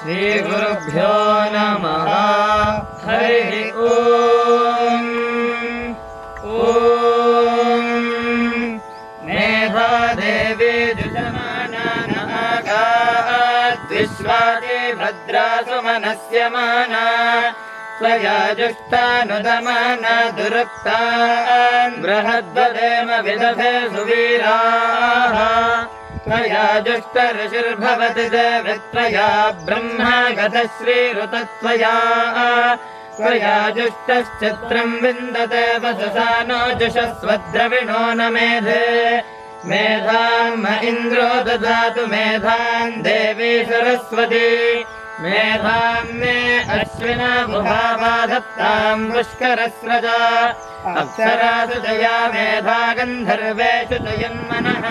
श्रीगुरुभ्यो नमः। हरिः ॐ। मेधा देवी जुषमाना विश्वादे भद्रासु मनस्यमाना त्वया जुष्टानुदमाना दुरुक्तान् बृहद्वदेम विदधे सुवीराः त्वया जुष्टऋषिर्भवति देवत्वया ब्रह्मा गतश्रीरुतत्वया त्वया जुष्टश्चित्रम् विन्दते वससानो जुषस्वद्रविणो न मेधे मेधाम् इन्द्रो ददातु मेधाम् देवी सरस्वती मेधाम् मे अश्विना मुभावा दत्ताम् पुष्करस्रजा अप्सरासु जया मेधा गन्धर्वेषु जयन्मनः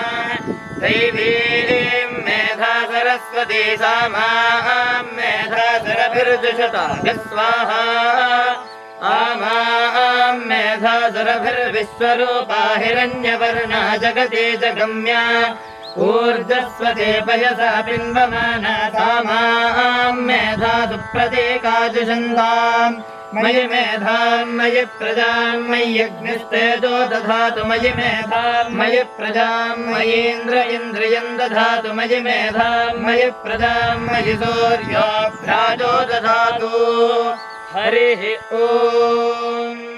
दैवीम् मेधा सरस्वती सा माम् मेधा सरभिर्जुषता स्वाहा आमाम् मेधा सरभिर्विश्वरूपा हिरण्यवर्णा जगति जगम्या ऊर्जस्वते पयसा पिन्वमाना सा माम् मेधा सुप्रतीकाजुषन्ताम् मयि मेधाम् मयि प्रजाम् मय्यग्निस्तेजो दधातु मयि मेधाम् मयि प्रजाम् मयीन्द्र इन्द्रियम् दधातु मयि मेधाम् मयि प्रजाम् मयि सूर्योऽभ्राजो दधातु। हरिः ॐ।